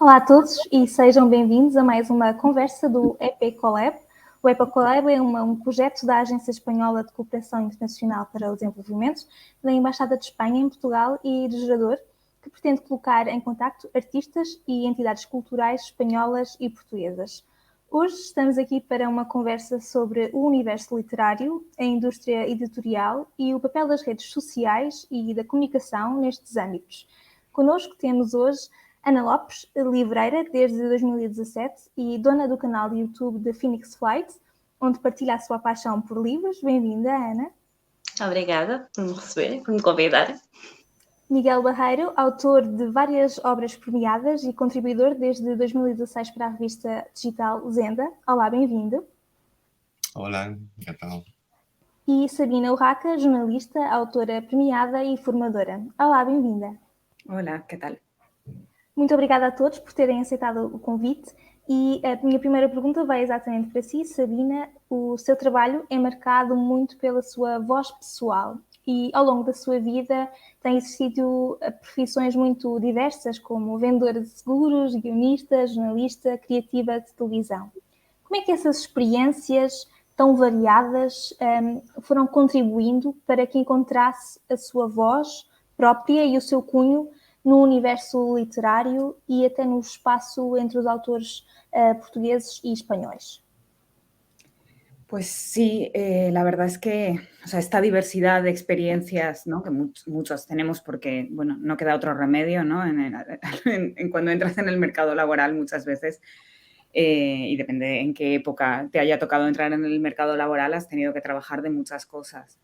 Olá a todos e sejam bem-vindos a mais uma conversa do EP Collab. O EP Collab é um projeto da Agência Espanhola de Cooperação Internacional para o Desenvolvimento, da Embaixada de Espanha em Portugal e de Gerador, que pretende colocar em contacto artistas e entidades culturais espanholas e portuguesas. Hoje estamos aqui para uma conversa sobre o universo literário, a indústria editorial e o papel das redes sociais e da comunicação nestes âmbitos. Connosco temos hoje Ana Lopes, livreira desde 2017 e dona do canal de YouTube de Phoenix Flight, onde partilha a sua paixão por livros. Bem-vinda, Ana. Obrigada por me receberem, por me convidarem. Miguel Barreiro, autor de várias obras premiadas e contribuidor desde 2016 para a revista digital Zenda. Olá, bem-vindo. Olá, que tal? E Sabina Urraca, jornalista, autora premiada e formadora. Olá, bem-vinda. Olá, que tal? Muito obrigada a todos por terem aceitado o convite e a minha primeira pergunta vai exatamente para si, Sabina. O seu trabalho é marcado muito pela sua voz pessoal e ao longo da sua vida tem exercido profissões muito diversas, como vendedora de seguros, guionista, jornalista, criativa de televisão. Como é que essas experiências tão variadas foram contribuindo para que encontrasse a sua voz própria e o seu cunho no universo literário y até no espacio entre los autores portugueses y espanhóis? Pues sí, la verdad es que esta diversidad de experiencias, ¿no? que muchos tenemos porque, bueno, no queda otro remedio, ¿no? Cuando entras en el mercado laboral muchas veces, y depende en qué época te haya tocado entrar en el mercado laboral, has tenido que trabajar de muchas cosas.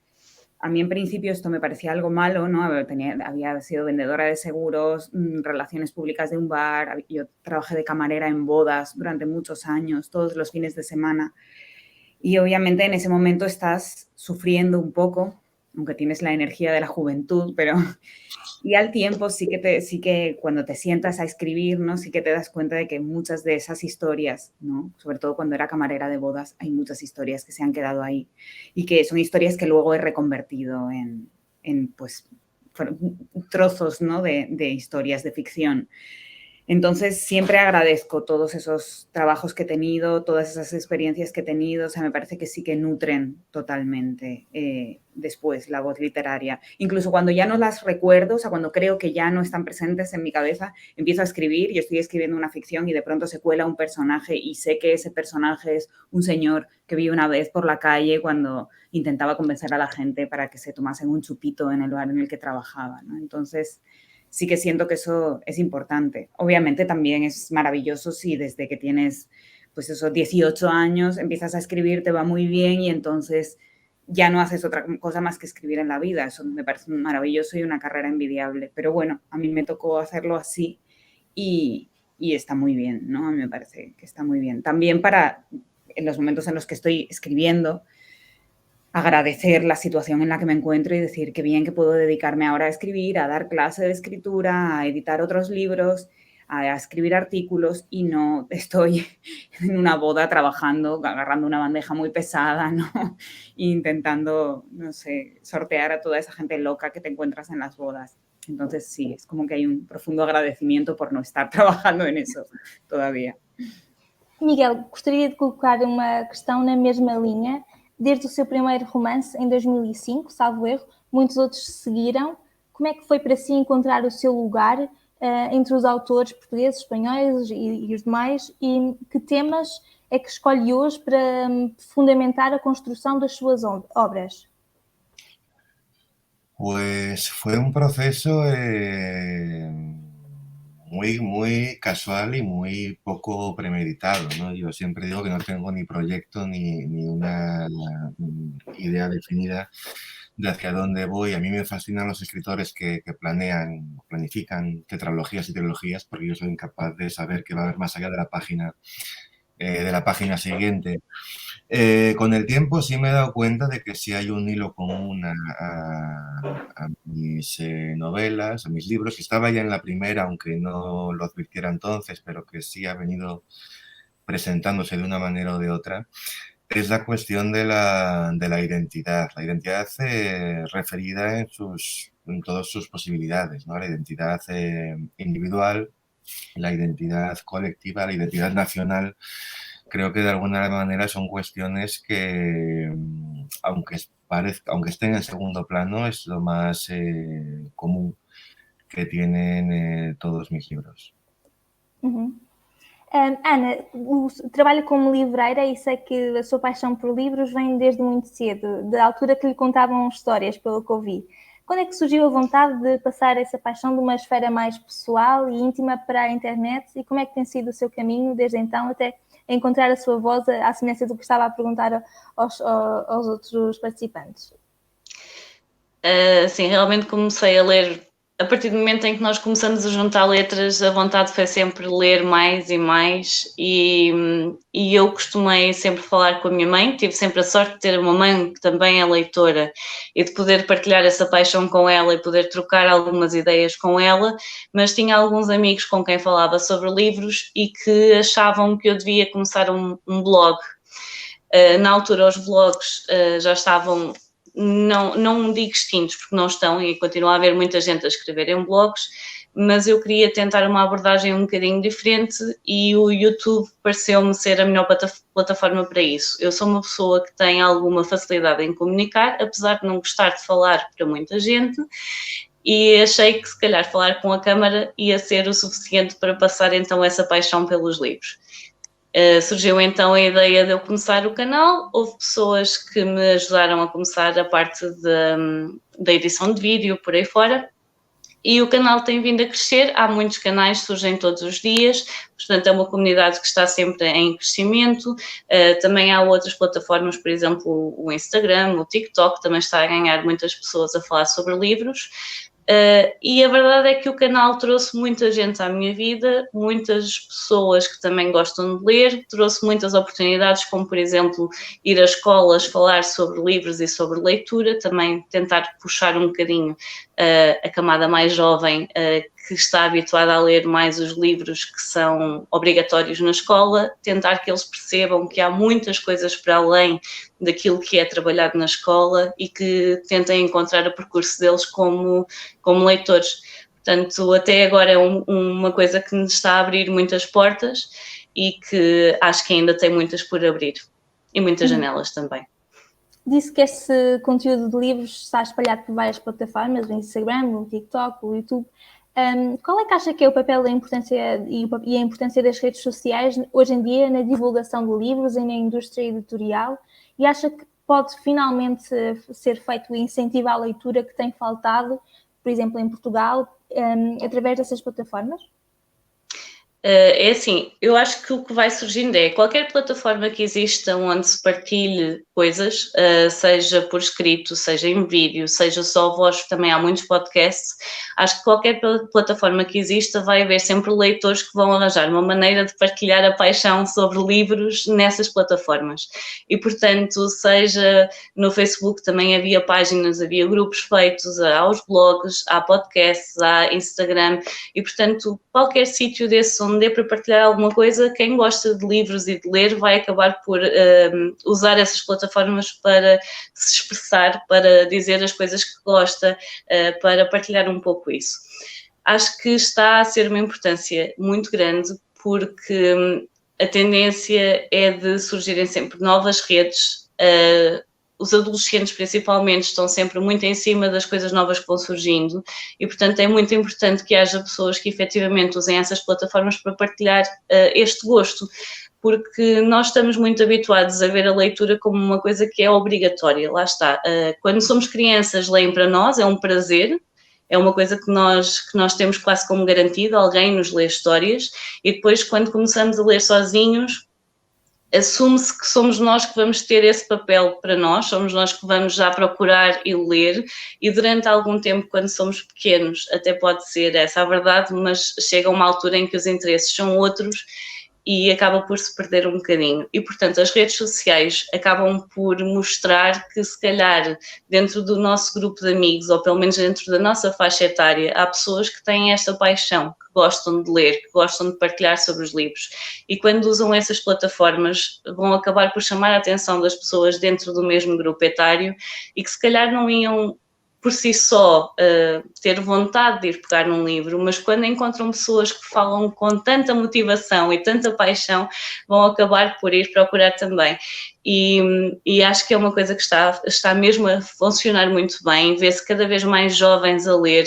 A mí, en principio, esto me parecía algo malo, ¿no? Había sido vendedora de seguros, relaciones públicas de un bar, yo trabajé de camarera en bodas durante muchos años, todos los fines de semana. Y obviamente en ese momento estás sufriendo un poco, aunque tienes la energía de la juventud, pero... Y al tiempo sí que cuando te sientas a escribir, ¿no? Sí que te das cuenta de que muchas de esas historias, ¿no? Sobre todo cuando era camarera de bodas, hay muchas historias que se han quedado ahí y que son historias que luego he reconvertido en pues, trozos, ¿no? de historias de ficción. Entonces, siempre agradezco todos esos trabajos que he tenido, todas esas experiencias que he tenido. O sea, me parece que sí que nutren totalmente después la voz literaria. Incluso cuando ya no las recuerdo, o sea, cuando creo que ya no están presentes en mi cabeza, empiezo a escribir y estoy escribiendo una ficción y de pronto se cuela un personaje y sé que ese personaje es un señor que vi una vez por la calle cuando intentaba convencer a la gente para que se tomasen un chupito en el bar en el que trabajaba, ¿no? Entonces... sí que siento que eso es importante. Obviamente también es maravilloso si desde que tienes, pues esos 18 años empiezas a escribir, te va muy bien y entonces ya no haces otra cosa más que escribir en la vida. Eso me parece maravilloso y una carrera envidiable. Pero bueno, a mí me tocó hacerlo así y está muy bien, ¿no? A mí me parece que está muy bien. También para, en los momentos en los que estoy escribiendo, agradecer la situación en la que me encuentro y decir qué bien que puedo dedicarme ahora a escribir, a dar clase de escritura, a editar otros libros, a escribir artículos y no estoy en una boda trabajando, agarrando una bandeja muy pesada, ¿no? Intentando, no sé, sortear a toda esa gente loca que te encuentras en las bodas. Entonces, sí, es como que hay un profundo agradecimiento por no estar trabajando en eso todavía. Miguel, gostaria de colocar uma questão na mesma linha. Desde o seu primeiro romance, em 2005, salvo erro, muitos outros seguiram. Como é que foi para si encontrar o seu lugar entre os autores portugueses, espanhóis e os demais? E que temas é que escolhe hoje para fundamentar a construção das suas obras? Pues fue un proceso muy casual y muy poco premeditado, ¿no? Yo siempre digo que no tengo ni proyecto ni una idea definida de hacia dónde voy. A mí me fascinan los escritores que planifican tetralogías y trilogías, porque yo soy incapaz de saber qué va a haber más allá de la página siguiente. Con el tiempo sí me he dado cuenta de que sí hay un hilo común a mis novelas, a mis libros, que estaba ya en la primera, aunque no lo advirtiera entonces, pero que sí ha venido presentándose de una manera o de otra, es la cuestión de la identidad. La identidad referida en todas sus posibilidades, ¿no? La identidad individual, la identidad colectiva, la identidad nacional, creo que de alguna manera son cuestiones que, aunque estén en segundo plano, es lo más común que tienen todos mis libros. Ana, trabalha como livreira e sei que a sua paixão por livros vem desde muito cedo, da altura que lhe contavam histórias, pelo que ouvi. Quando é que surgiu a vontade de passar essa paixão de uma esfera mais pessoal e íntima para a internet, e como é que tem sido o seu caminho desde então até encontrar a sua voz, à semelhança do que estava a perguntar aos outros participantes? Sim, realmente comecei a ler, a partir do momento em que nós começamos a juntar letras, a vontade foi sempre ler mais e mais, e eu costumei sempre falar com a minha mãe, tive sempre a sorte de ter uma mãe que também é leitora e de poder partilhar essa paixão com ela e poder trocar algumas ideias com ela, mas tinha alguns amigos com quem falava sobre livros e que achavam que eu devia começar um blog. Na altura os blogs já estavam, não digo extintos, porque não estão e continua a haver muita gente a escrever em blogs, mas eu queria tentar uma abordagem um bocadinho diferente e o YouTube pareceu-me ser a melhor plataforma para isso. Eu sou uma pessoa que tem alguma facilidade em comunicar, apesar de não gostar de falar para muita gente, e achei que se calhar falar com a câmara ia ser o suficiente para passar então essa paixão pelos livros. Surgiu então a ideia de eu começar o canal, houve pessoas que me ajudaram a começar a parte da edição de vídeo, por aí fora, e o canal tem vindo a crescer, há muitos canais, surgem todos os dias, portanto é uma comunidade que está sempre em crescimento. Também há outras plataformas, por exemplo o Instagram, o TikTok, também está a ganhar muitas pessoas a falar sobre livros. E a verdade é que o canal trouxe muita gente à minha vida, muitas pessoas que também gostam de ler, trouxe muitas oportunidades, como por exemplo ir a escolas, falar sobre livros e sobre leitura, também tentar puxar um bocadinho a camada mais jovem que está habituada a ler mais os livros que são obrigatórios na escola, tentar que eles percebam que há muitas coisas para além daquilo que é trabalhado na escola e que tentem encontrar o percurso deles como leitores. Portanto, até agora é uma coisa que nos está a abrir muitas portas e que acho que ainda tem muitas por abrir. E muitas janelas também. Disse que esse conteúdo de livros está espalhado por várias plataformas, o Instagram, o TikTok, o YouTube. Qual é que acha que é o papel da importância e a importância das redes sociais hoje em dia na divulgação de livros e na indústria editorial? E acha que pode finalmente ser feito o incentivo à leitura que tem faltado, por exemplo, em Portugal, através dessas plataformas? É assim, eu acho que o que vai surgindo é qualquer plataforma que exista onde se partilhe coisas, seja por escrito, seja em vídeo, seja só voz, também há muitos podcasts, acho que qualquer plataforma que exista vai haver sempre leitores que vão arranjar uma maneira de partilhar a paixão sobre livros nessas plataformas. E, portanto, seja no Facebook também havia páginas, havia grupos feitos, há os blogs, há podcasts, há Instagram, e, portanto, qualquer sítio desse onde dê para partilhar alguma coisa, quem gosta de livros e de ler vai acabar por usar essas plataformas para se expressar, para dizer as coisas que gosta, para partilhar um pouco isso. Acho que está a ser uma importância muito grande porque a tendência é de surgirem sempre novas redes. Os adolescentes, principalmente, estão sempre muito em cima das coisas novas que vão surgindo e, portanto, é muito importante que haja pessoas que efetivamente usem essas plataformas para partilhar este gosto, porque nós estamos muito habituados a ver a leitura como uma coisa que é obrigatória. Lá está. Quando somos crianças, leem para nós, é um prazer, é uma coisa que nós temos quase como garantido, alguém nos lê histórias, e depois, quando começamos a ler sozinhos, assume-se que somos nós que vamos ter esse papel para nós, somos nós que vamos já procurar e ler, e durante algum tempo, quando somos pequenos, até pode ser essa a verdade, mas chega uma altura em que os interesses são outros e acaba por se perder um bocadinho. E, portanto, as redes sociais acabam por mostrar que, se calhar, dentro do nosso grupo de amigos, ou pelo menos dentro da nossa faixa etária, há pessoas que têm esta paixão, que gostam de ler, que gostam de partilhar sobre os livros. E quando usam essas plataformas, vão acabar por chamar a atenção das pessoas dentro do mesmo grupo etário e que, se calhar, não iam por si só ter vontade de ir pegar num livro, mas quando encontram pessoas que falam com tanta motivação e tanta paixão, vão acabar por ir procurar também. E acho que é uma coisa que está mesmo a funcionar muito bem, vê-se cada vez mais jovens a ler,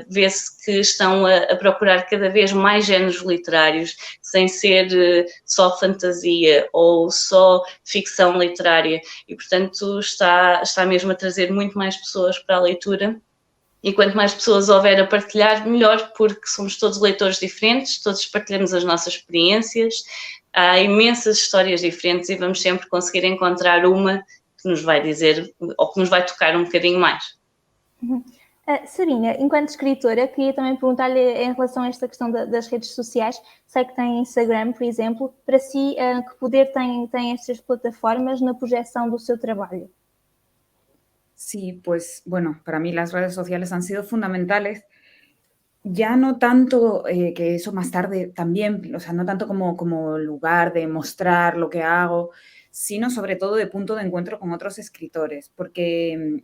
vê-se que estão a procurar cada vez mais géneros literários, sem ser só fantasia ou só ficção literária, e portanto está mesmo a trazer muito mais pessoas para a leitura. E quanto mais pessoas houver a partilhar, melhor, porque somos todos leitores diferentes, todos partilhamos as nossas experiências, há imensas histórias diferentes e vamos sempre conseguir encontrar uma que nos vai dizer ou que nos vai tocar um bocadinho mais. Sabina, enquanto escritora, queria também perguntar-lhe em relação a esta questão das redes sociais. Sei que tem Instagram, por exemplo. Para si, que poder têm estas plataformas na projeção do seu trabalho? Sí, pues bueno, para mí las redes sociales han sido fundamentales. Ya no tanto que eso más tarde también, o sea, no tanto como lugar de mostrar lo que hago, sino sobre todo de punto de encuentro con otros escritores, porque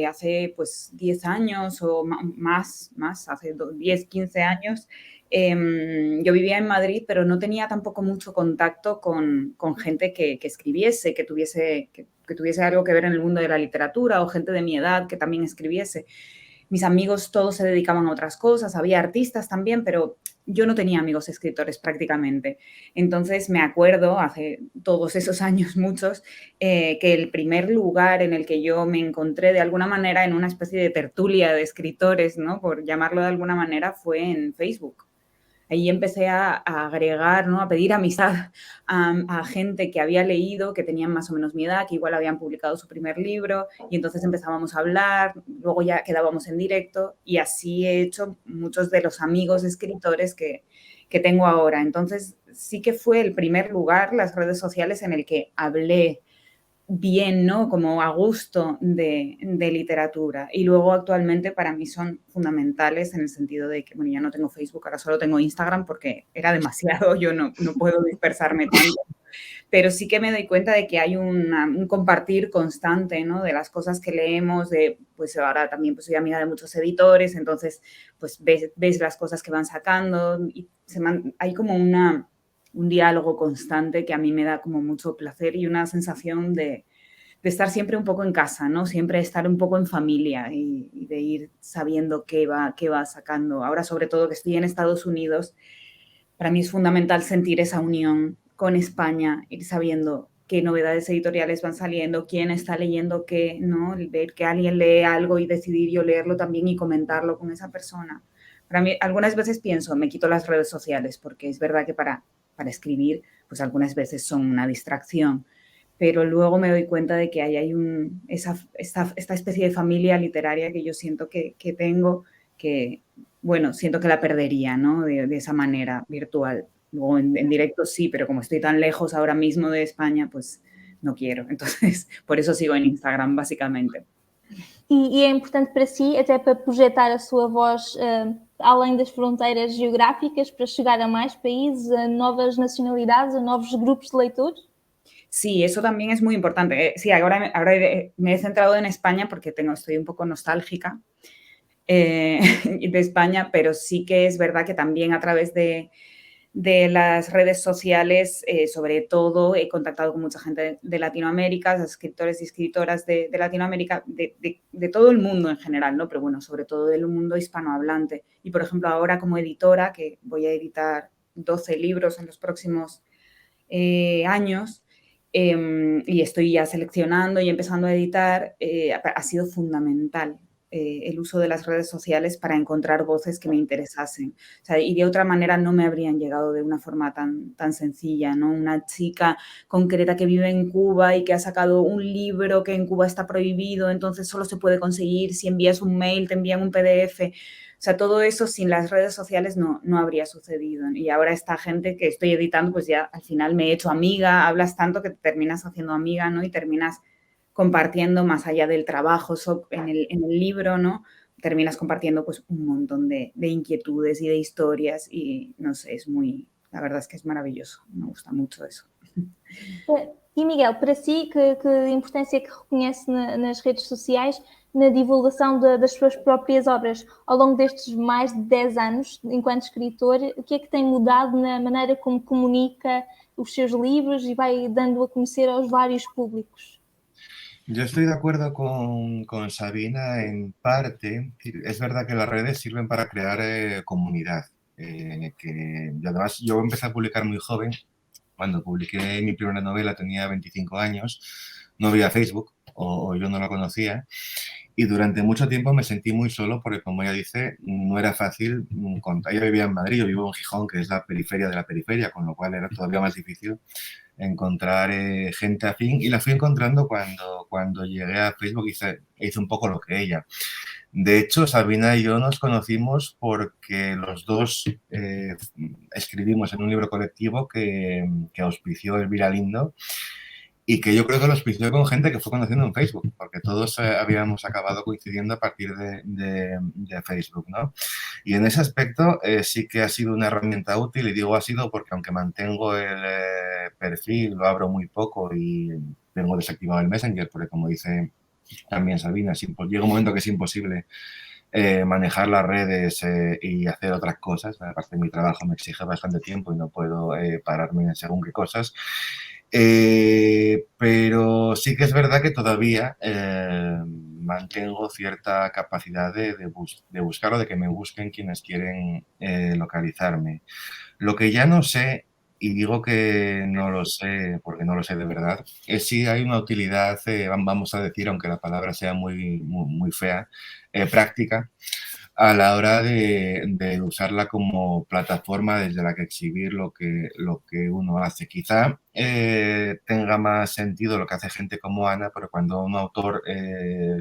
hace pues 10 años o más hace 10, 15 años, yo vivía en Madrid, pero no tenía tampoco mucho contacto con gente que escribiese, que tuviese algo que ver en el mundo de la literatura, o gente de mi edad que también escribiese. Mis amigos todos se dedicaban a otras cosas, había artistas también, pero yo no tenía amigos escritores prácticamente. Entonces me acuerdo, hace todos esos años, muchos, que el primer lugar en el que yo me encontré de alguna manera en una especie de tertulia de escritores, ¿no?, por llamarlo de alguna manera, fue en Facebook. Ahí empecé a agregar, ¿no?, a pedir amistad a gente que había leído, que tenían más o menos mi edad, que igual habían publicado su primer libro, y entonces empezábamos a hablar, luego ya quedábamos en directo, y así he hecho muchos de los amigos escritores que tengo ahora. Entonces sí que fue el primer lugar, las redes sociales, en el que hablé bien, ¿no?, como a gusto de literatura. Y luego actualmente para mí son fundamentales en el sentido de que, bueno, ya no tengo Facebook, ahora solo tengo Instagram porque era demasiado, yo no puedo dispersarme tanto. Pero sí que me doy cuenta de que hay un compartir constante, ¿no?, de las cosas que leemos, pues ahora también pues soy amiga de muchos editores, entonces pues ves las cosas que van sacando y hay como un diálogo constante que a mí me da como mucho placer y una sensación de estar siempre un poco en casa, ¿no? Siempre estar un poco en familia y de ir sabiendo qué va sacando. Ahora, sobre todo que estoy en Estados Unidos, para mí es fundamental sentir esa unión con España, ir sabiendo qué novedades editoriales van saliendo, quién está leyendo qué, ¿no? Ver que alguien lee algo y decidir yo leerlo también y comentarlo con esa persona. Para mí, algunas veces pienso, me quito las redes sociales, porque es verdad que para escribir, pues algunas veces son una distracción, pero luego me doy cuenta de que hay esta especie de familia literaria que yo siento que tengo, que, bueno, siento que la perdería, ¿no?, de esa manera virtual. Luego en directo sí, pero como estoy tan lejos ahora mismo de España, pues no quiero. Entonces, por eso sigo en Instagram, básicamente. E é importante para si, até para projetar a sua voz além das fronteiras geográficas, para chegar a más países, a novas nacionalidades, a novos grupos de leitores? Sí, eso también es muy importante. Sí, ahora me he centrado en España porque estoy un poco nostálgica de España, pero sí que es verdad que también a través de las redes sociales, sobre todo, he contactado con mucha gente de Latinoamérica, escritores y escritoras de Latinoamérica, de todo el mundo en general, ¿no? Pero bueno, sobre todo del mundo hispanohablante. Y, por ejemplo, ahora como editora, que voy a editar 12 libros en los próximos años, y estoy ya seleccionando y empezando a editar, ha sido fundamental el uso de las redes sociales para encontrar voces que me interesasen. O sea, y de otra manera no me habrían llegado de una forma tan sencilla, ¿no? Una chica concreta que vive en Cuba y que ha sacado un libro que en Cuba está prohibido, entonces solo se puede conseguir si envías un mail, te envían un PDF. O sea, todo eso sin las redes sociales no habría sucedido. Y ahora esta gente que estoy editando, pues ya al final me he hecho amiga, hablas tanto que te terminas haciendo amiga, ¿no? Y terminas compartiendo más allá del trabajo en el libro, ¿no? Terminas compartiendo pues un montón de inquietudes y de historias y no sé, la verdad es que es maravilloso, me gusta mucho eso. E Miguel, para si, que importância que reconhece nas redes sociais na divulgação das suas próprias obras. Ao longo destes mais de 10 anos, enquanto escritor, o que é que tem mudado na maneira como comunica os seus libros y vai dando a conocer a los vários públicos? Yo estoy de acuerdo con Sabina en parte. Es verdad que las redes sirven para crear comunidad. Y además yo empecé a publicar muy joven. Cuando publiqué mi primera novela tenía 25 años, no había Facebook o yo no lo conocía. Y durante mucho tiempo me sentí muy solo porque, como ella dice, no era fácil encontrar. Ella vivía en Madrid, yo vivo en Gijón, que es la periferia de la periferia, con lo cual era todavía más difícil encontrar gente afín. Y la fui encontrando cuando llegué a Facebook y hice un poco lo que ella. De hecho, Sabina y yo nos conocimos porque los dos escribimos en un libro colectivo que auspició Elvira Lindo, y que yo creo que lo auspició con gente que fue conociendo en Facebook, porque todos habíamos acabado coincidiendo a partir de Facebook, ¿no? Y en ese aspecto sí que ha sido una herramienta útil, y digo ha sido porque aunque mantengo el perfil, lo abro muy poco y tengo desactivado el Messenger, porque como dice también Sabina, llega un momento que es imposible manejar las redes y hacer otras cosas. Aparte, mi trabajo me exige bastante tiempo y no puedo pararme en según qué cosas. Pero sí que es verdad que todavía mantengo cierta capacidad de buscar o de que me busquen quienes quieren localizarme. Lo que ya no sé, y digo que no lo sé porque no lo sé de verdad, es si hay una utilidad, vamos a decir, aunque la palabra sea muy fea, práctica, a la hora de usarla como plataforma desde la que exhibir lo que uno hace. Quizá tenga más sentido lo que hace gente como Ana, pero cuando un autor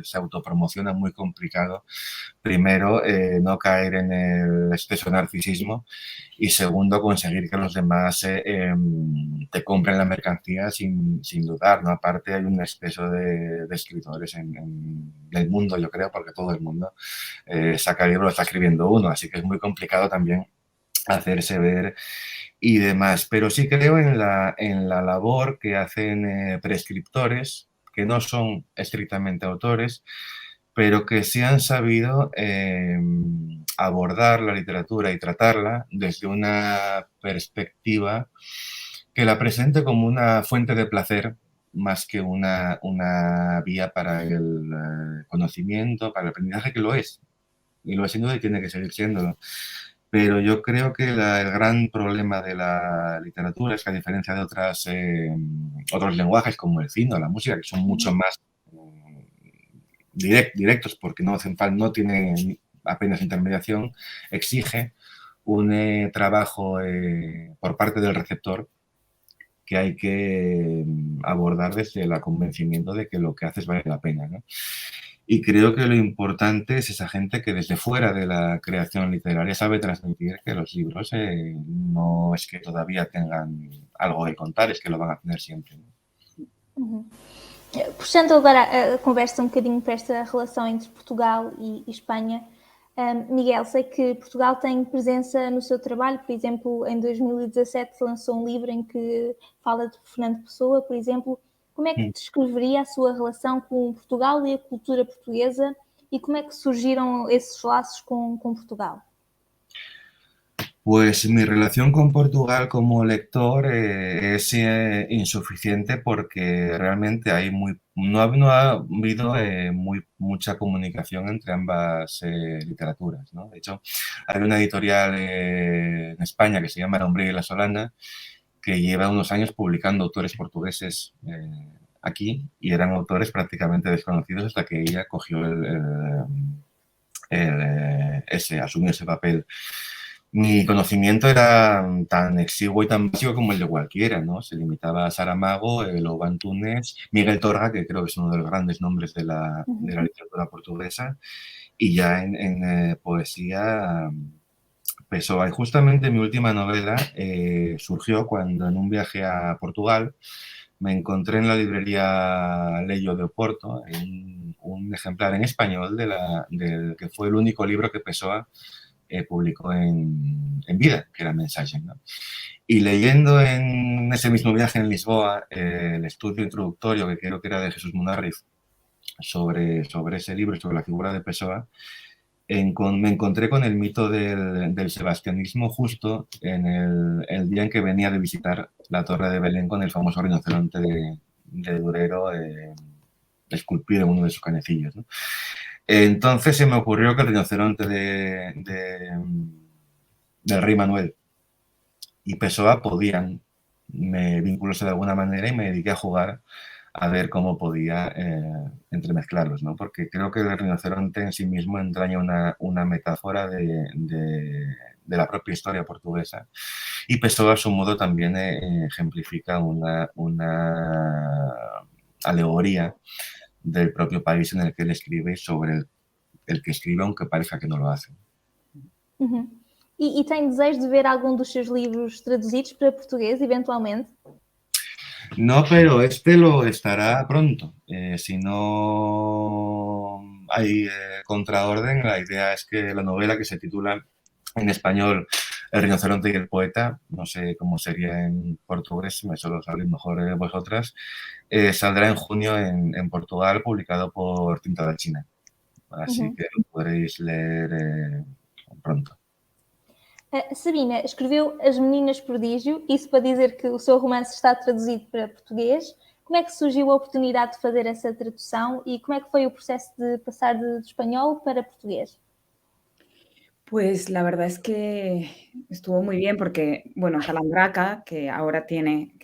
se autopromociona es muy complicado. Primero, no caer en el exceso de narcisismo, y segundo, conseguir que los demás te compren la mercancía sin dudar, ¿no? Aparte, hay un exceso de escritores en el mundo, yo creo, porque todo el mundo saca libros, lo está escribiendo uno, así que es muy complicado también hacerse ver y demás. Pero sí creo en la labor que hacen prescriptores, que no son estrictamente autores, pero que sí han sabido abordar la literatura y tratarla desde una perspectiva que la presente como una fuente de placer más que una vía para el conocimiento, para el aprendizaje, que lo es. Y lo es sin duda y tiene que seguir siéndolo. Pero yo creo que el gran problema de la literatura es que, a diferencia de otros lenguajes como el cine o la música, que son mucho más directos porque no tienen apenas intermediación, exige un trabajo por parte del receptor que hay que abordar desde el convencimiento de que lo que haces vale la pena, ¿no? Y creo que lo importante es esa gente que desde fuera de la creación literaria sabe transmitir que los libros no es que todavía tengan algo que contar, es que lo van a tener siempre, ¿no? Puxando agora a conversa bocadinho para esta relação entre Portugal e Espanha, Miguel, sei que Portugal tem presença no seu trabalho, por exemplo, em 2017 lançou um livro em que fala de Fernando Pessoa, por exemplo. Como é que descreveria a sua relação com Portugal e a cultura portuguesa, e como é que surgiram esses laços com Portugal? Pues mi relación con Portugal como lector es insuficiente porque realmente no ha habido mucha comunicación entre ambas literaturas, ¿no? De hecho, hay una editorial en España que se llama La Umbría y la Solana, que lleva unos años publicando autores portugueses aquí, y eran autores prácticamente desconocidos hasta que ella cogió asumió ese papel. Mi conocimiento era tan exiguo y tan básico como el de cualquiera, ¿no? Se limitaba a Saramago, Lobo Antunes, Miguel Torga, que creo que es uno de los grandes nombres de la literatura portuguesa, y ya en poesía Pessoa. Y justamente mi última novela surgió cuando, en un viaje a Portugal, me encontré en la librería Leio de Oporto un ejemplar en español del que fue el único libro que Pessoa publicó en vida, que era Mensaje, ¿no? Y leyendo en ese mismo viaje en Lisboa el estudio introductorio, que creo que era de Jesús Munárriz, sobre ese libro, sobre la figura de Pessoa, me encontré con el mito del sebastianismo justo en el día en que venía de visitar la Torre de Belén con el famoso rinoceronte de Durero esculpido en uno de sus canecillos, ¿no? Entonces se me ocurrió que el rinoceronte del rey Manuel y Pessoa podían vincularse de alguna manera, y me dediqué a jugar a ver cómo podía entremezclarlos, ¿no? Porque creo que el rinoceronte en sí mismo entraña una metáfora de la propia historia portuguesa, y Pessoa a su modo también ejemplifica una alegoría del propio país en el que él escribe y sobre el que escribe, aunque parezca que no lo hace. Uhum. E tem desejo de ver algum dos seus livros traduzidos para português, eventualmente? No, pero este lo estará pronto. Si no hay contraorden, la idea es que la novela, que se titula en español El rinoceronte y el poeta, no sé cómo sería en portugués, eso lo sabréis mejor vosotras, saldrá en junio en Portugal, publicado por Tinta da China. Así que lo podréis leer pronto. Sabina escreveu As Meninas Prodígio, isso para dizer que o seu romance está traduzido para português. Como é que surgiu a oportunidade de fazer essa tradução e como é que foi o proceso de passar de espanhol para portugués? Pues la verdad es que estuvo muy bien porque, bueno, Calandraca, que ahora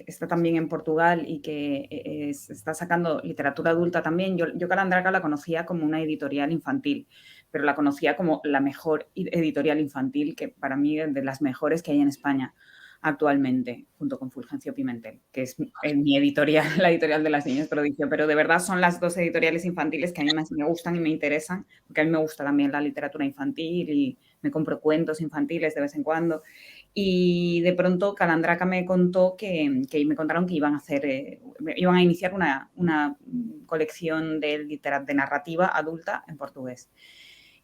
está también en Portugal y que está sacando literatura adulta también, yo Calandraca la conocía como una editorial infantil, pero la conocía como la mejor editorial infantil, que para mí es de las mejores que hay en España actualmente, junto con Fulgencio Pimentel, que es mi editorial, la editorial de Las Niñas Prodigio, pero de verdad son las dos editoriales infantiles que a mí más me gustan y me interesan, porque a mí me gusta también la literatura infantil y me compro cuentos infantiles de vez en cuando. Y de pronto Calandraca me contó que me contaron que iban a iniciar una colección de narrativa adulta en portugués.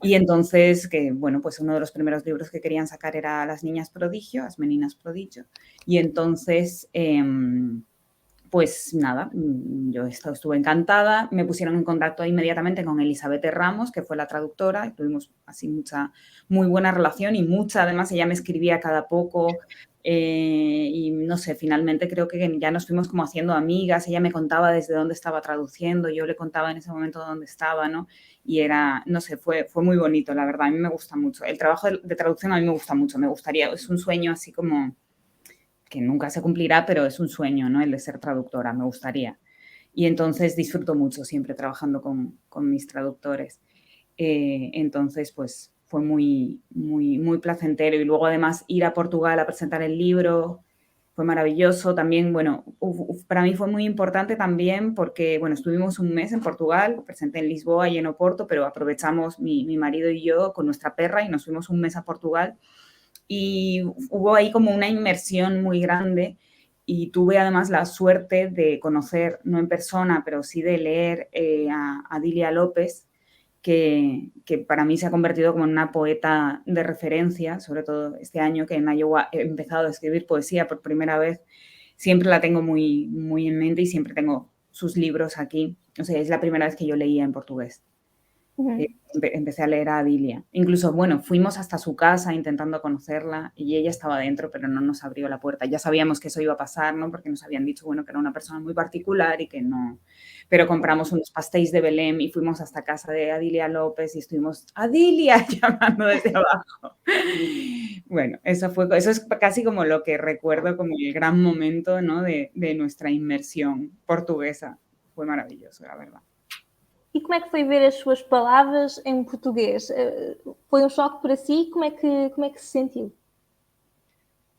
Y entonces, bueno, pues uno de los primeros libros que querían sacar era Las Niñas Prodigio, As Meninas Prodigio. Y entonces, pues nada, yo estuve encantada. Me pusieron en contacto inmediatamente con Elizabeth Ramos, que fue la traductora, y tuvimos así muy buena relación, y además ella me escribía cada poco. Y no sé, finalmente creo que ya nos fuimos como haciendo amigas. Ella me contaba desde dónde estaba traduciendo, yo le contaba en ese momento dónde estaba, ¿no? Y no sé, fue muy bonito, la verdad. A mí me gusta mucho. El trabajo de traducción a mí me gusta mucho, me gustaría, es un sueño así como que nunca se cumplirá, pero es un sueño, ¿no? El de ser traductora, me gustaría. Y entonces disfruto mucho siempre trabajando con mis traductores. Entonces, pues fue muy placentero. Y luego, además, ir a Portugal a presentar el libro fue maravilloso. También, bueno, para mí fue muy importante también porque, bueno, estuvimos un mes en Portugal, presenté en Lisboa y en Oporto, pero aprovechamos mi marido y yo con nuestra perra y nos fuimos un mes a Portugal. Y hubo ahí como una inmersión muy grande, y tuve además la suerte de conocer, no en persona, pero sí de leer a Dilia López, que para mí se ha convertido como en una poeta de referencia, sobre todo este año que en Iowa he empezado a escribir poesía por primera vez. Siempre la tengo muy en mente y siempre tengo sus libros aquí. O sea, es la primera vez que yo leía en portugués. Empecé a leer a Dilia. Incluso, bueno, fuimos hasta su casa intentando conocerla y ella estaba dentro, pero no nos abrió la puerta. Ya sabíamos que eso iba a pasar, ¿no? Porque nos habían dicho, bueno, que era una persona muy particular y que no. Pero compramos unos pastéis de Belém y fuimos hasta casa de Adilia López y estuvimos, ¡Adilia!, llamando desde abajo. Bueno, eso es casi como lo que recuerdo como el gran momento, ¿no? de nuestra inmersión portuguesa. Fue maravilloso, la verdad. E como é que foi ver as suas palavras em português? Foi um choque para si? Como é que se sentiu?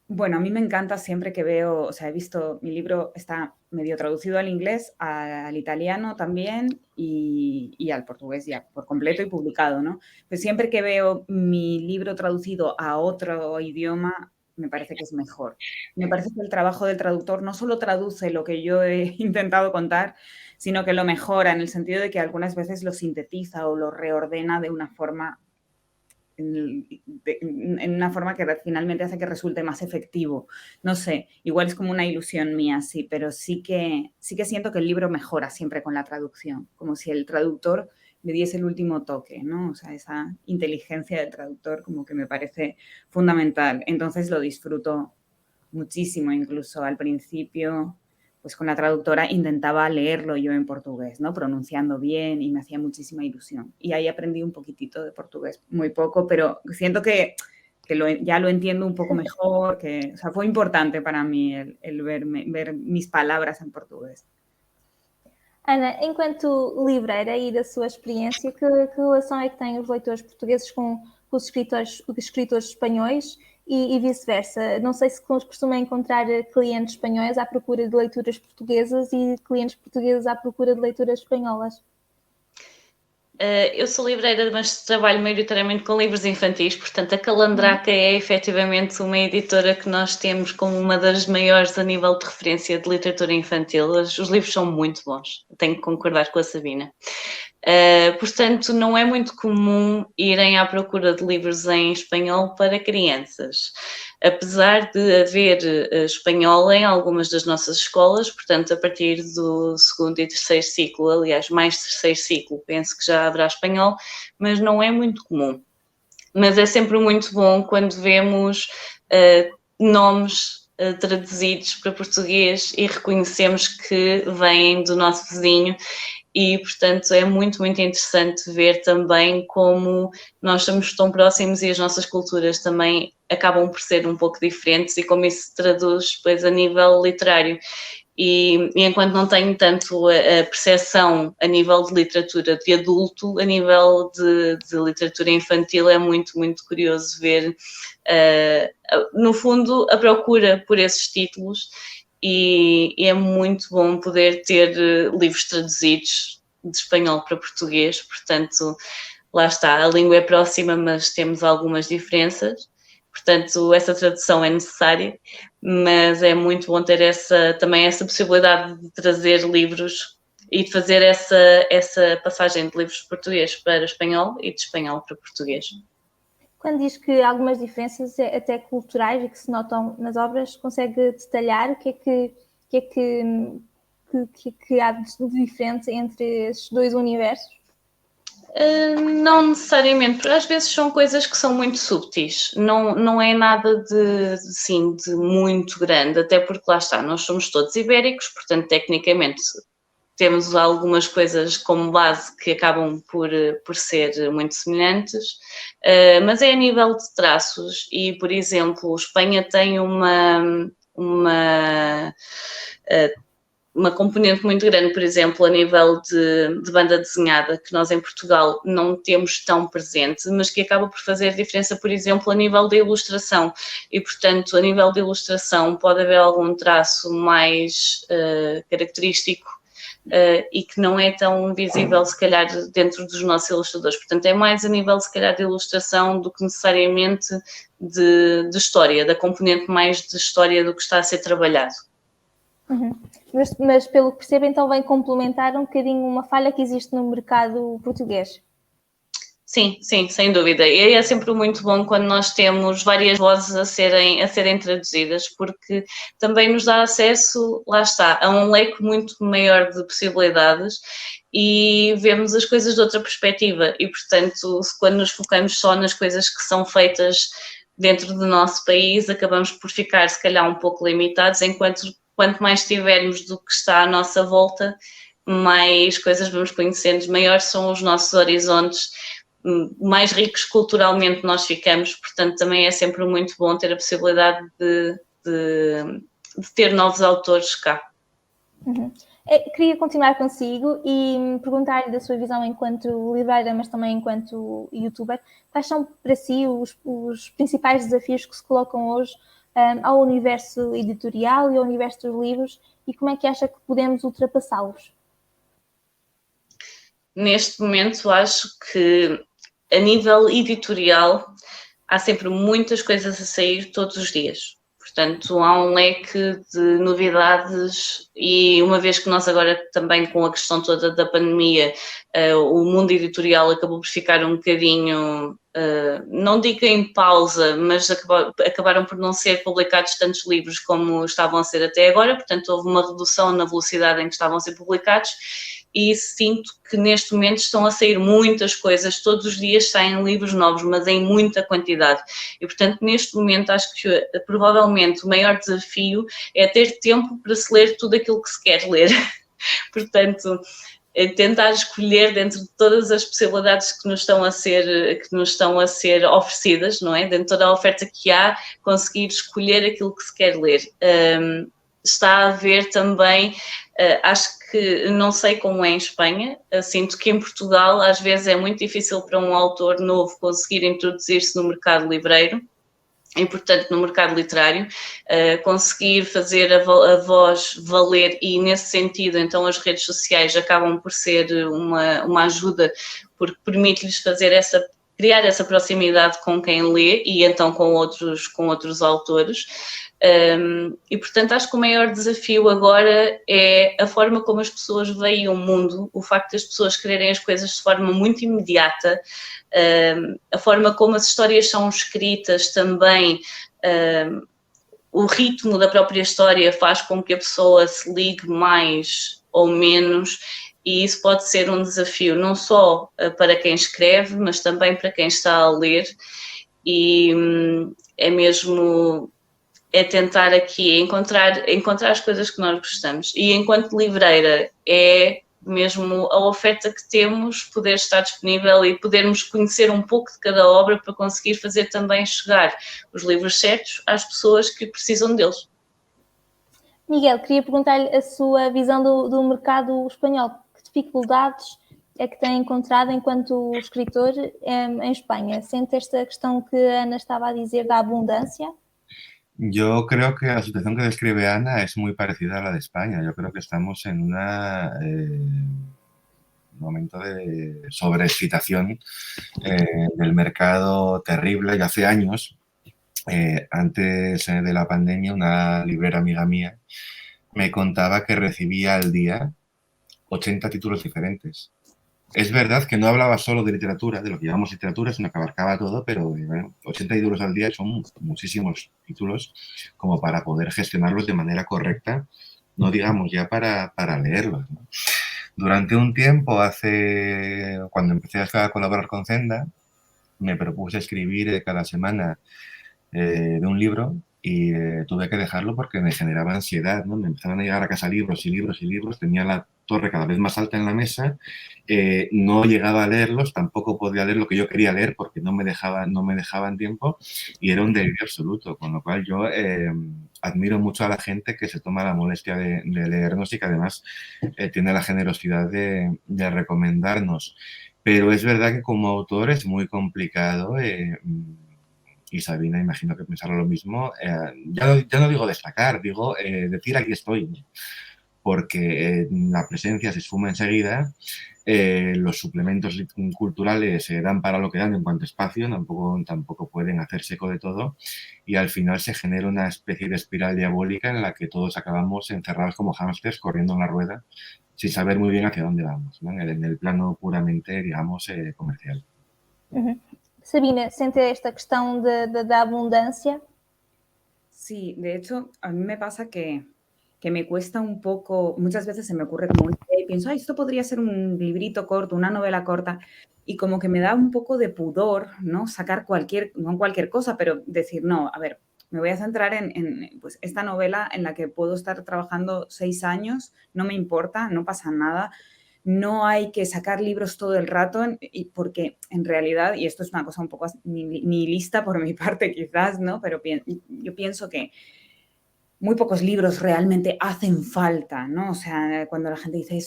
Bueno, a mí me encanta siempre que veo, o sea, he visto, mi libro está medio traducido al inglés, al italiano también y al portugués ya por completo y publicado, ¿no? Pues siempre que veo mi libro traducido a otro idioma, me parece que es mejor. Me parece que el trabajo del traductor no solo traduce lo que yo he intentado contar, sino que lo mejora en el sentido de que algunas veces lo sintetiza o lo reordena de una forma en una forma que finalmente hace que resulte más efectivo. No sé, igual es como una ilusión mía, sí, pero sí que siento que el libro mejora siempre con la traducción, como si el traductor le diese el último toque, ¿no? O sea, esa inteligencia del traductor como que me parece fundamental. Entonces lo disfruto muchísimo, incluso al principio, pues con la traductora intentaba leerlo yo en portugués, ¿no? Pronunciando bien y me hacía muchísima ilusión. Y ahí aprendí un poquitito de portugués, muy poco, pero siento que ya lo entiendo un poco mejor, o sea, fue importante para mí el ver mis palabras em português. Ana, enquanto livreira e da sua experiência, que relação é que têm os leitores portugueses com os escritores espanhóis e vice-versa? Não sei se costuma encontrar clientes espanhóis à procura de leituras portuguesas e clientes portugueses à procura de leituras espanholas. Eu sou livreira, mas trabalho maioritariamente com livros infantis, portanto a Calandraca é efetivamente uma editora que nós temos como uma das maiores a nível de referência de literatura infantil. Os livros são muito bons, tenho que concordar com a Sabina. Portanto, não é muito comum irem à procura de livros em espanhol para crianças, apesar de haver espanhol em algumas das nossas escolas, portanto, a partir do segundo e terceiro ciclo, aliás, mais terceiro ciclo, penso que já haverá espanhol, mas não é muito comum. Mas é sempre muito bom quando vemos nomes traduzidos para português e reconhecemos que vêm do nosso vizinho. E, portanto, é muito, muito interessante ver também como nós estamos tão próximos e as nossas culturas também acabam por ser um pouco diferentes e como isso se traduz depois a nível literário. E enquanto não tenho tanto a percepção a nível de literatura de adulto, a nível de literatura infantil é muito, muito curioso ver, no fundo, a procura por esses títulos. E é muito bom poder ter livros traduzidos de espanhol para português, portanto, lá está, a língua é próxima, mas temos algumas diferenças, portanto, essa tradução é necessária, mas é muito bom ter também essa possibilidade de trazer livros e de fazer essa passagem de livros de português para espanhol e de espanhol para português. Quando diz que há algumas diferenças até culturais e que se notam nas obras, consegue detalhar o que é que há de diferente entre esses dois universos? Não necessariamente, porque às vezes são coisas que são muito subtis, não é nada de muito grande, até porque lá está, nós somos todos ibéricos, portanto, tecnicamente, temos algumas coisas como base que acabam por ser muito semelhantes, mas é a nível de traços e, por exemplo, Espanha tem uma componente muito grande, por exemplo, a nível de banda desenhada, que nós em Portugal não temos tão presente, mas que acaba por fazer diferença, por exemplo, a nível da ilustração. E, portanto, a nível de ilustração pode haver algum traço mais característico e que não é tão visível, se calhar, dentro dos nossos ilustradores. Portanto, é mais a nível, se calhar, de ilustração do que necessariamente de história, da componente mais de história do que está a ser trabalhado. Uhum. Mas, pelo que percebo, então vem complementar um bocadinho uma falha que existe no mercado português. Sim, sem dúvida. E é sempre muito bom quando nós temos várias vozes a serem traduzidas, porque também nos dá acesso, lá está, a um leque muito maior de possibilidades e vemos as coisas de outra perspectiva. E, portanto, quando nos focamos só nas coisas que são feitas dentro do nosso país, acabamos por ficar, se calhar, um pouco limitados, enquanto quanto mais tivermos do que está à nossa volta, mais coisas vamos conhecendo, maiores são os nossos horizontes, mais ricos culturalmente nós ficamos, portanto também é sempre muito bom ter a possibilidade de ter novos autores cá. Uhum. Queria continuar consigo e perguntar-lhe da sua visão enquanto livreira, mas também enquanto youtuber, quais são para si os principais desafios que se colocam hoje ao universo editorial e ao universo dos livros e como é que acha que podemos ultrapassá-los? Neste momento acho que a nível editorial há sempre muitas coisas a sair todos os dias. Portanto, há um leque de novidades e uma vez que nós agora também com a questão toda da pandemia, o mundo editorial acabou por ficar um bocadinho, não digo em pausa, mas acabaram por não ser publicados tantos livros como estavam a ser até agora, portanto houve uma redução na velocidade em que estavam a ser publicados e sinto que neste momento estão a sair muitas coisas, todos os dias saem livros novos, mas em muita quantidade. E, portanto, neste momento acho que provavelmente o maior desafio é ter tempo para se ler tudo aquilo que se quer ler. Portanto, tentar escolher dentro de todas as possibilidades que nos estão a ser oferecidas, não é? Dentro de toda a oferta que há, conseguir escolher aquilo que se quer ler. Está a haver também, acho que, não sei como é em Espanha, sinto que em Portugal às vezes é muito difícil para um autor novo conseguir introduzir-se no mercado livreiro e, portanto, no mercado literário, conseguir fazer a voz valer e, nesse sentido, então as redes sociais acabam por ser uma ajuda porque permite-lhes criar essa proximidade com quem lê e então com outros autores. E, portanto, acho que o maior desafio agora é a forma como as pessoas veem o mundo, o facto de as pessoas quererem as coisas de forma muito imediata, a forma como as histórias são escritas também, o ritmo da própria história faz com que a pessoa se ligue mais ou menos, e isso pode ser um desafio não só para quem escreve, mas também para quem está a ler, e é mesmo tentar aqui encontrar as coisas que nós gostamos. E enquanto livreira é mesmo a oferta que temos, poder estar disponível e podermos conhecer um pouco de cada obra para conseguir fazer também chegar os livros certos às pessoas que precisam deles. Miguel, queria perguntar-lhe a sua visão do mercado espanhol. Que dificuldades é que tem encontrado enquanto escritor em Espanha? Sente esta questão que a Ana estava a dizer da abundância? Yo creo que la situación que describe Ana es muy parecida a la de España. Yo creo que estamos en un momento de sobreexcitación del mercado terrible. Y hace años, antes de la pandemia, una librera amiga mía me contaba que recibía al día 80 títulos diferentes. Es verdad que no hablaba solo de literatura, de lo que llamamos literatura, sino que abarcaba todo, pero bueno, 80 títulos al día son muchísimos títulos como para poder gestionarlos de manera correcta, no digamos ya para leerlos, ¿no? Durante un tiempo, cuando empecé a colaborar con Zenda, me propuse escribir cada semana de un libro y tuve que dejarlo porque me generaba ansiedad, ¿no? Me empezaban a llegar a casa libros y libros y libros, tenía la torre cada vez más alta en la mesa, no llegaba a leerlos, tampoco podía leer lo que yo quería leer porque no me dejaban tiempo y era un delirio absoluto, con lo cual yo admiro mucho a la gente que se toma la molestia de leernos y que además tiene la generosidad de recomendarnos. Pero es verdad que como autor es muy complicado y Sabina imagino que pensará lo mismo, ya no digo destacar, digo decir aquí estoy, ¿no? Porque la presencia se esfuma enseguida, los suplementos culturales dan para lo que dan en cuanto a espacio, tampoco pueden hacerse eco de todo y al final se genera una especie de espiral diabólica en la que todos acabamos encerrados como hámsters corriendo en la rueda sin saber muy bien hacia dónde vamos, ¿no? En el plano puramente, digamos, comercial. Uhum. Sabina, sente esta questão da abundância? Sí, de hecho, a mí me pasa que me cuesta un poco, muchas veces se me ocurre como una idea y pienso, esto podría ser un librito corto, una novela corta, y como que me da un poco de pudor, ¿no? Sacar no cualquier cosa, pero decir, no, a ver, me voy a centrar en pues, esta novela en la que puedo estar trabajando 6 años, no me importa, no pasa nada. No hay que sacar libros todo el rato porque en realidad, y esto es una cosa un poco nihilista por mi parte quizás, ¿no? Pero yo pienso que muy pocos libros realmente hacen falta, ¿no? O sea, cuando la gente dice,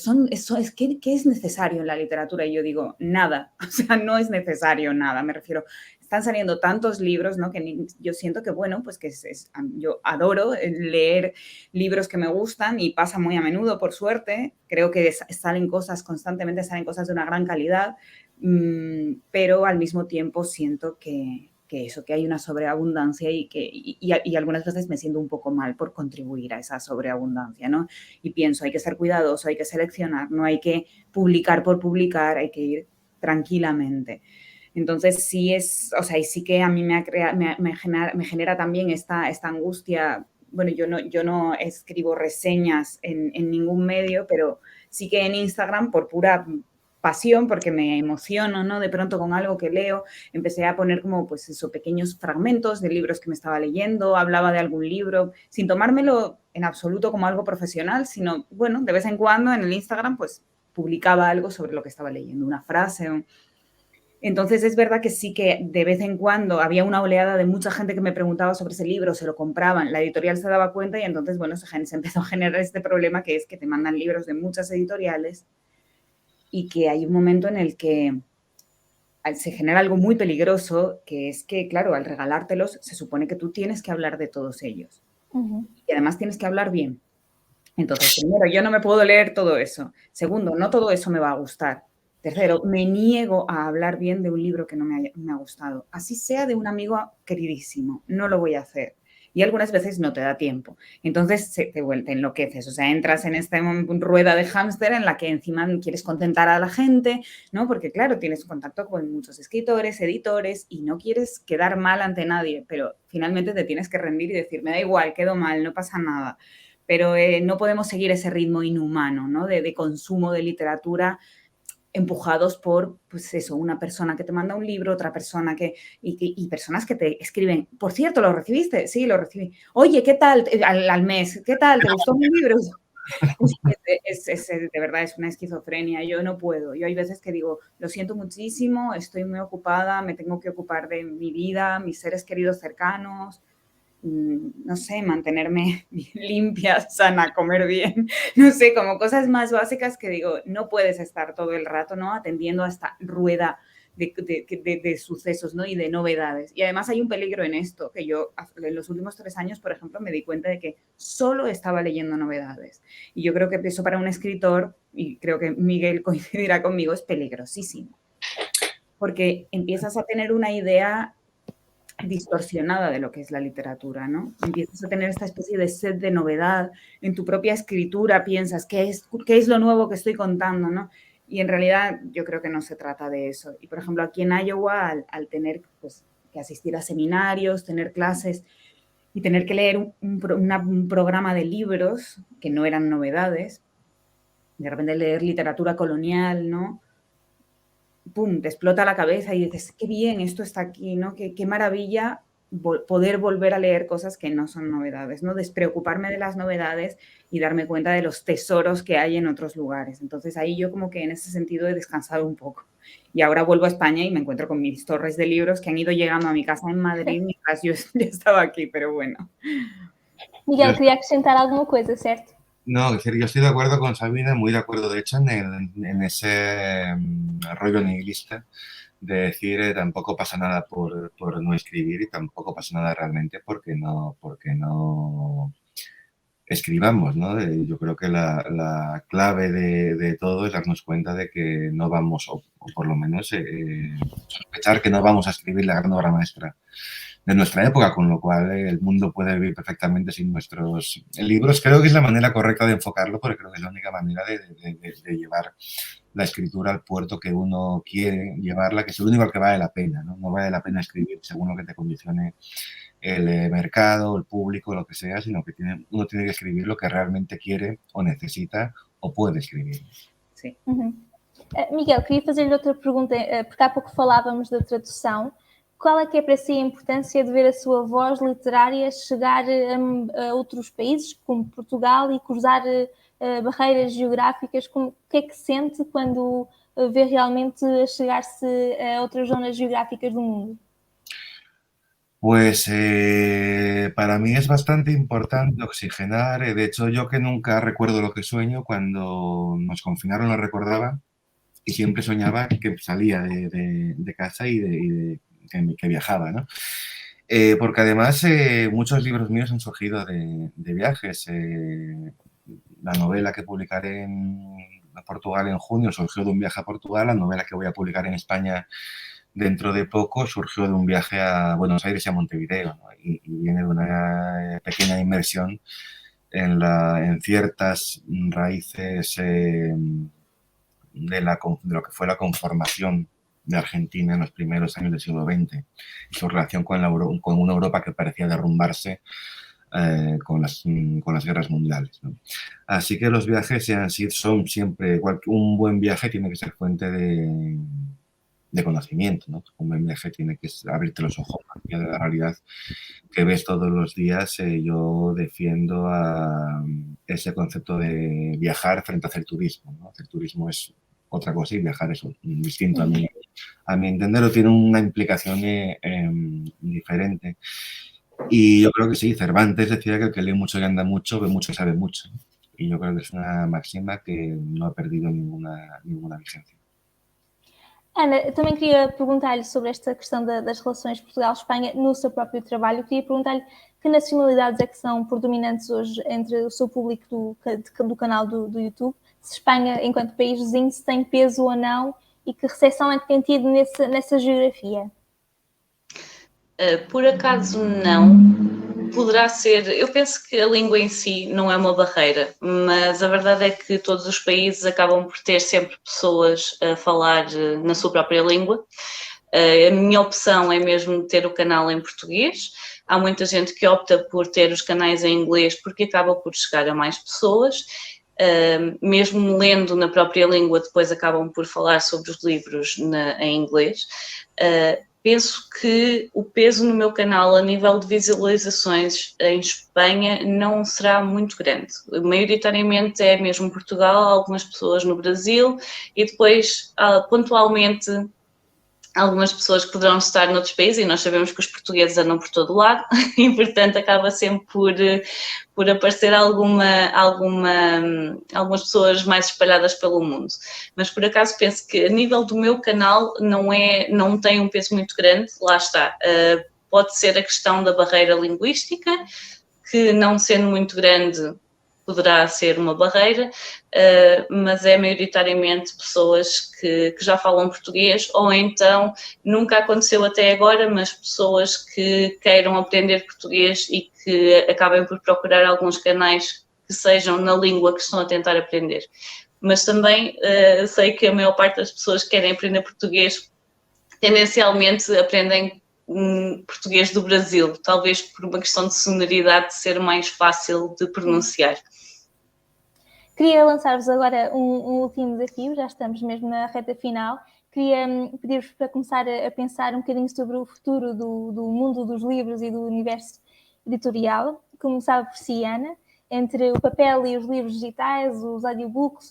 ¿qué es necesario en la literatura? Y yo digo, nada, o sea, no es necesario nada, me refiero, están saliendo tantos libros, ¿no? Que yo siento que, bueno, pues que yo adoro leer libros que me gustan y pasa muy a menudo, por suerte, creo que constantemente salen cosas de una gran calidad, pero al mismo tiempo siento que eso, que hay una sobreabundancia y algunas veces me siento un poco mal por contribuir a esa sobreabundancia, ¿no? Y pienso, hay que ser cuidadoso, hay que seleccionar, no hay que publicar por publicar, hay que ir tranquilamente. Entonces, sí es, o sea, y sí que a mí me genera también esta angustia. Bueno, yo no escribo reseñas en ningún medio, pero sí que en Instagram, por pura pasión, porque me emociono, ¿no? De pronto con algo que leo, empecé a poner como, pues eso, pequeños fragmentos de libros que me estaba leyendo, hablaba de algún libro, sin tomármelo en absoluto como algo profesional, sino, bueno, de vez en cuando en el Instagram, pues, publicaba algo sobre lo que estaba leyendo, una frase. Entonces, es verdad que sí que de vez en cuando había una oleada de mucha gente que me preguntaba sobre ese libro, se lo compraban, la editorial se daba cuenta y entonces, bueno, se empezó a generar este problema que es que te mandan libros de muchas editoriales y que hay un momento en el que se genera algo muy peligroso, que es que, claro, al regalártelos, se supone que tú tienes que hablar de todos ellos. Y además tienes que hablar bien. Entonces, primero, yo no me puedo leer todo eso. Segundo, no todo eso me va a gustar. Tercero, me niego a hablar bien de un libro que no me ha gustado. Así sea de un amigo queridísimo, no lo voy a hacer. Y algunas veces no te da tiempo. Entonces te enloqueces. O sea, entras en esta rueda de hámster en la que encima quieres contentar a la gente, ¿no? Porque, claro, tienes contacto con muchos escritores, editores y no quieres quedar mal ante nadie, pero finalmente te tienes que rendir y decir, me da igual, quedo mal, no pasa nada. Pero no podemos seguir ese ritmo inhumano, ¿no? de consumo de literatura empujados por, pues eso, una persona que te manda un libro, otra persona y personas que te escriben, por cierto, ¿lo recibiste? Sí, lo recibí. Oye, ¿qué tal? Al mes, ¿qué tal? ¿Te gustó mi libro? De verdad, es una esquizofrenia. Yo no puedo. Yo hay veces que digo, lo siento muchísimo, estoy muy ocupada, me tengo que ocupar de mi vida, mis seres queridos cercanos, no sé, mantenerme limpia, sana, comer bien, no sé, como cosas más básicas que digo, no puedes estar todo el rato, ¿no? Atendiendo a esta rueda de sucesos, ¿no? Y de novedades. Y además hay un peligro en esto, que yo en los últimos 3 años, por ejemplo, me di cuenta de que solo estaba leyendo novedades. Y yo creo que eso para un escritor, y creo que Miguel coincidirá conmigo, es peligrosísimo. Porque empiezas a tener una idea distorsionada de lo que es la literatura, ¿no? Empiezas a tener esta especie de sed de novedad, en tu propia escritura piensas, ¿qué es lo nuevo que estoy contando, no? Y en realidad yo creo que no se trata de eso. Y, por ejemplo, aquí en Iowa, al tener pues, que asistir a seminarios, tener clases y tener que leer un programa de libros que no eran novedades, de repente leer literatura colonial, ¿no? ¡Pum!, te explota la cabeza y dices, qué bien, esto está aquí, ¿no? Qué maravilla poder volver a leer cosas que no son novedades, ¿no? Despreocuparme de las novedades y darme cuenta de los tesoros que hay en otros lugares. Entonces ahí yo como que en ese sentido he descansado un poco. Y ahora vuelvo a España y me encuentro con mis torres de libros que han ido llegando a mi casa en Madrid mientras yo estaba aquí, pero bueno. Miguel, quería acrescentar alguma coisa, certo? No, es decir, yo estoy de acuerdo con Sabina, muy de acuerdo, de hecho, en ese rollo nihilista de decir tampoco pasa nada por no escribir y tampoco pasa nada realmente porque no escribamos, ¿no? Yo creo que la clave de todo es darnos cuenta de que no vamos, o por lo menos sospechar que no vamos a escribir la gran obra maestra de nuestra época, con lo cual el mundo puede vivir perfectamente sin nuestros libros. Creo que es la manera correcta de enfocarlo, porque creo que es la única manera de llevar la escritura al puerto que uno quiere llevarla, que es el único al que vale la pena, ¿no? No vale la pena escribir según lo que te condicione el mercado, el público, lo que sea, sino que uno tiene que escribir lo que realmente quiere o necesita o puede escribir. Sí. Miguel, queria fazer-lhe outra pergunta, porque há pouco falávamos da tradução. Qual é que é para si a importância de ver a sua voz literária chegar a outros países, como Portugal, e cruzar barreiras geográficas? O que é que sente quando vê realmente chegar-se a outras zonas geográficas do mundo? Pues para mí es bastante importante oxigenar. De hecho, yo que nunca recuerdo lo que sueño, cuando nos confinaron lo recordaba y siempre soñaba que salía de casa y que viajaba, ¿no? Porque además muchos libros míos han surgido de viajes. La novela que publicaré en Portugal en junio surgió de un viaje a Portugal. La novela que voy a publicar en España dentro de poco surgió de un viaje a Buenos Aires y a Montevideo, ¿no? Y viene de una pequeña inmersión en ciertas raíces de lo que fue la conformación de Argentina en los primeros años del siglo XX y su relación con una Europa que parecía derrumbarse con las guerras mundiales, ¿no? Así que los viajes son siempre, igual que un buen viaje tiene que ser fuente de conocimiento, ¿no? Un buen viaje tiene que abrirte los ojos de la realidad que ves todos los días. Yo defiendo ese concepto de viajar frente a hacer turismo, ¿no? Hacer turismo es otra cosa y viajar es distinto. A mi entender, tiene una implicación diferente. Y yo creo que sí, Cervantes decía que el que lee mucho y anda mucho, ve mucho y sabe mucho. Y yo creo que es una máxima que no ha perdido ninguna vigencia. Ana, também queria perguntar-lhe sobre esta questão das relações Portugal-Espanha no seu próprio trabalho. Queria perguntar-lhe que nacionalidades é que são predominantes hoje entre o seu público do canal do YouTube, se Espanha, enquanto país vizinho, se tem peso ou não e que recepção é que tem tido nessa geografia? Por acaso não. Poderá ser, eu penso que a língua em si não é uma barreira, mas a verdade é que todos os países acabam por ter sempre pessoas a falar na sua própria língua. A minha opção é mesmo ter o canal em português. Há muita gente que opta por ter os canais em inglês porque acaba por chegar a mais pessoas. Mesmo lendo na própria língua, depois acabam por falar sobre os livros em inglês. Penso que o peso no meu canal a nível de visualizações em Espanha não será muito grande. Maioritariamente é mesmo Portugal, algumas pessoas no Brasil e depois, pontualmente, algumas pessoas que poderão estar noutros países, e nós sabemos que os portugueses andam por todo lado e, portanto, acaba sempre por aparecer algumas pessoas mais espalhadas pelo mundo. Mas, por acaso, penso que a nível do meu canal não tem um peso muito grande, lá está. Pode ser a questão da barreira linguística, que não sendo muito grande poderá ser uma barreira, mas é maioritariamente pessoas que já falam português ou então, nunca aconteceu até agora, mas pessoas que queiram aprender português e que acabem por procurar alguns canais que sejam na língua que estão a tentar aprender. Mas também sei que a maior parte das pessoas que querem aprender português tendencialmente aprendem português do Brasil, talvez por uma questão de sonoridade de ser mais fácil de pronunciar. Queria lançar-vos agora um último desafio, já estamos mesmo na reta final. Queria pedir-vos para começar a pensar um bocadinho sobre o futuro do mundo dos livros e do universo editorial. Começava por si, Ana, entre o papel e os livros digitais, os audiobooks,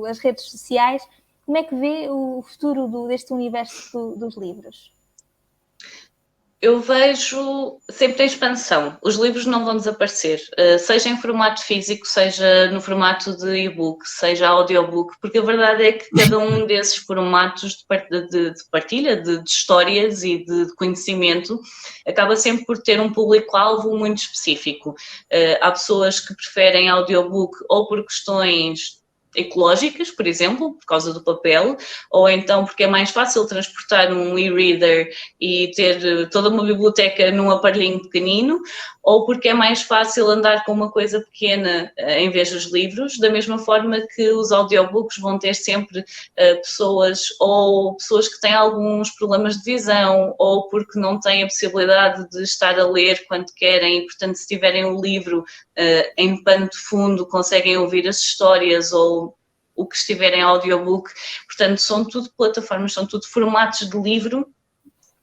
as redes sociais. Como é que vê o futuro deste universo dos livros? Eu vejo sempre a expansão. Os livros não vão desaparecer, seja em formato físico, seja no formato de e-book, seja audiobook, porque a verdade é que cada um desses formatos de partilha, de histórias e de conhecimento, acaba sempre por ter um público-alvo muito específico. Há pessoas que preferem audiobook ou por questões ecológicas, por exemplo, por causa do papel, ou então porque é mais fácil transportar um e-reader e ter toda uma biblioteca num aparelhinho pequenino, ou porque é mais fácil andar com uma coisa pequena em vez dos livros, da mesma forma que os audiobooks vão ter sempre pessoas que têm alguns problemas de visão, ou porque não têm a possibilidade de estar a ler quando querem, e portanto se tiverem o livro em pano de fundo conseguem ouvir as histórias ou o que estiver em audiobook. Portanto, são tudo plataformas, são tudo formatos de livro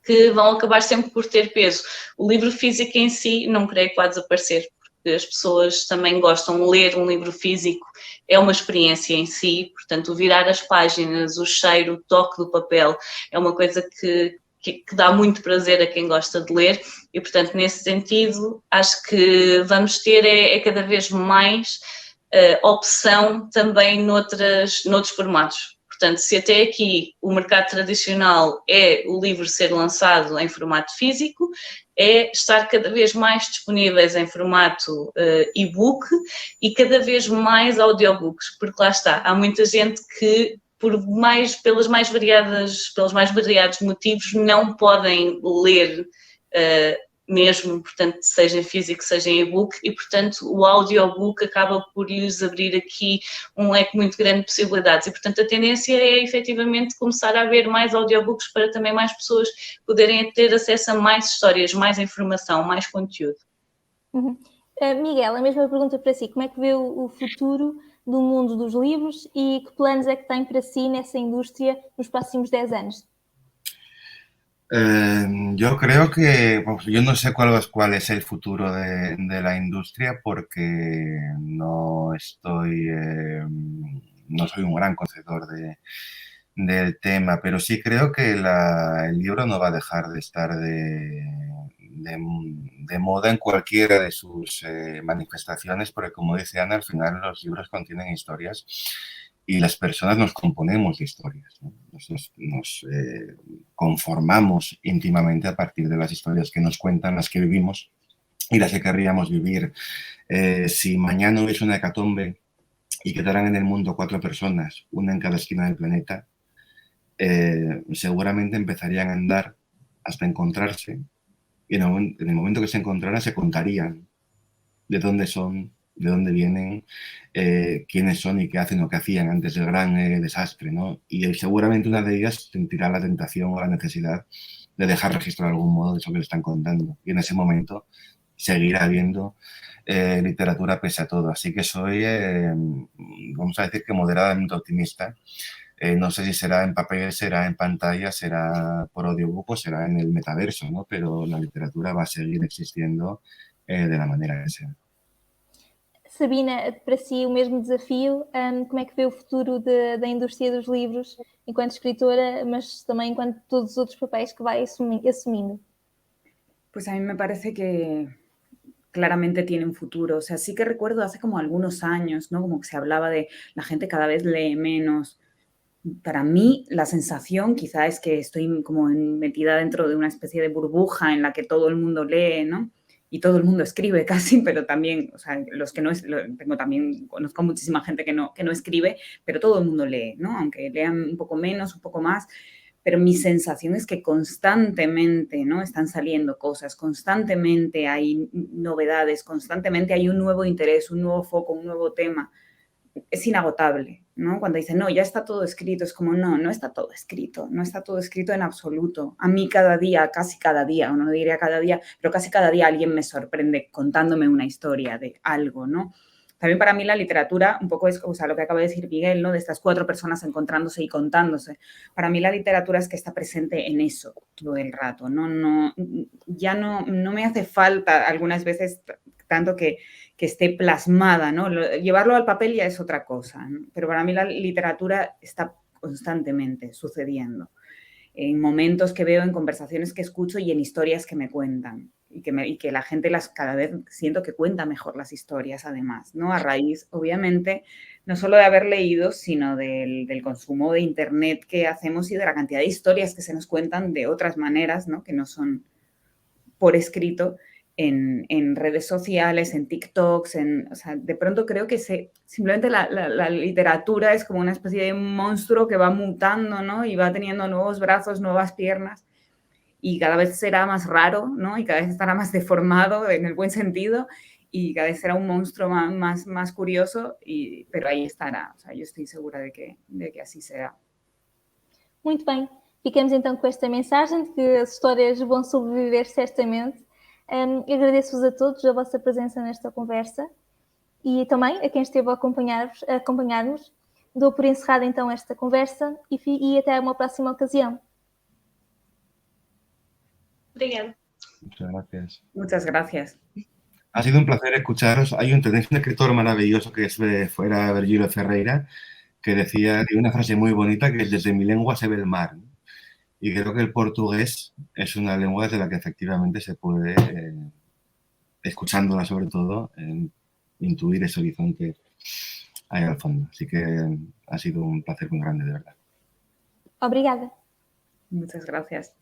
que vão acabar sempre por ter peso. O livro físico em si não creio que vá desaparecer, porque as pessoas também gostam de ler um livro físico, é uma experiência em si, portanto, o virar as páginas, o cheiro, o toque do papel, é uma coisa que dá muito prazer a quem gosta de ler e, portanto, nesse sentido, acho que vamos ter cada vez mais opção também noutros formatos. Portanto, se até aqui o mercado tradicional é o livro ser lançado em formato físico, é estar cada vez mais disponíveis em formato e-book e cada vez mais audiobooks, porque lá está, há muita gente que pelos mais variados motivos, não podem ler mesmo, portanto, seja em físico, seja em e-book, e, portanto, o audiobook acaba por lhes abrir aqui um leque muito grande de possibilidades. E, portanto, a tendência é, efetivamente, começar a haver mais audiobooks para também mais pessoas poderem ter acesso a mais histórias, mais informação, mais conteúdo. Uhum. Miguel, a mesma pergunta para si. Como é que vê o futuro do mundo dos libros e que planos é que tem para si nessa indústria nos próximos 10 anos? Yo creo que, pues, yo no sé cuál es el futuro de la industria porque no soy un gran conocedor del tema, pero sí creo que el libro no va a dejar de estar de moda en cualquiera de sus manifestaciones, porque como dice Ana, al final los libros contienen historias y las personas nos componemos de historias, ¿no? Nos conformamos íntimamente a partir de las historias que nos cuentan, las que vivimos y las que querríamos vivir. Si mañana hubiese una hecatombe y quedaran en el mundo 4 personas, una en cada esquina del planeta, seguramente empezarían a andar hasta encontrarse y en el momento que se encontraran se contarían de dónde son, de dónde vienen, quiénes son y qué hacen o qué hacían antes del gran desastre, ¿no? Y seguramente una de ellas sentirá la tentación o la necesidad de dejar registro de algún modo de eso que le están contando. Y en ese momento seguirá habiendo literatura pese a todo. Así que soy, vamos a decir que moderadamente optimista. No sé si será en papel, será en pantalla, será por audiobook o será en el metaverso, ¿no? Pero la literatura va a seguir existiendo de la manera que sea. Sabina, para si o mesmo desafio, como é que vê o futuro da indústria dos livros enquanto escritora, mas também enquanto todos os outros papéis que vai assumindo? Pues a mí me parece que claramente tiene un futuro. O sea, sí que recuerdo hace como algunos años, ¿no? Como que se hablaba de la gente cada vez lee menos. Para mí, la sensación quizá es que estoy como metida dentro de una especie de burbuja en la que todo el mundo lee, ¿no? Y todo el mundo escribe casi, pero también, o sea, los que no conozco muchísima gente que no escribe, pero todo el mundo lee, ¿no? Aunque lean un poco menos, un poco más, pero mi sensación es que constantemente, ¿no? Están saliendo cosas, constantemente hay novedades, constantemente hay un nuevo interés, un nuevo foco, un nuevo tema. Es inagotable, ¿no? Cuando dicen, no, ya está todo escrito, es como, no está todo escrito, no está todo escrito en absoluto. A mí cada día, casi cada día, o no diría cada día, pero casi cada día alguien me sorprende contándome una historia de algo, ¿no? También para mí la literatura un poco es, o sea, lo que acaba de decir Miguel, ¿no? De estas 4 personas encontrándose y contándose. Para mí la literatura es que está presente en eso todo el rato, ¿no? Ya no me hace falta algunas veces tanto que esté plasmada, ¿no? Llevarlo al papel ya es otra cosa, ¿no? Pero para mí la literatura está constantemente sucediendo en momentos que veo, en conversaciones que escucho y en historias que me cuentan y que la gente cada vez siento que cuenta mejor las historias además, ¿no? A raíz, obviamente, no solo de haber leído, sino del consumo de internet que hacemos y de la cantidad de historias que se nos cuentan de otras maneras, ¿no? Que no son por escrito en redes sociales, en TikToks, o sea, de pronto creo que simplemente la literatura es como una especie de monstruo que va mutando, ¿no? Y va teniendo nuevos brazos, nuevas piernas y cada vez será más raro, ¿no? Y cada vez estará más deformado en el buen sentido y cada vez será un monstruo más curioso, pero ahí estará. O sea, yo estoy segura de que así será. Muito bem. Ficamos então com esta mensagem de que as histórias vão sobreviver certamente. Agradeço-vos a todos a vossa presença nesta conversa e também a quem esteve a acompanhar-nos. Dou por encerrada então esta conversa e até uma próxima ocasião. Obrigada. Muchas gracias. Muchas gracias. Ha sido un placer escucharos. Tenéis un escritor maravilloso que fuera Virgilio Ferreira, que decía una frase muy bonita que es: desde mi lengua se ve el mar, ¿no? Y creo que el portugués es una lengua desde la que efectivamente se puede, escuchándola sobre todo, intuir ese horizonte ahí al fondo. Así que ha sido un placer muy grande, de verdad. Obrigada. Muchas gracias.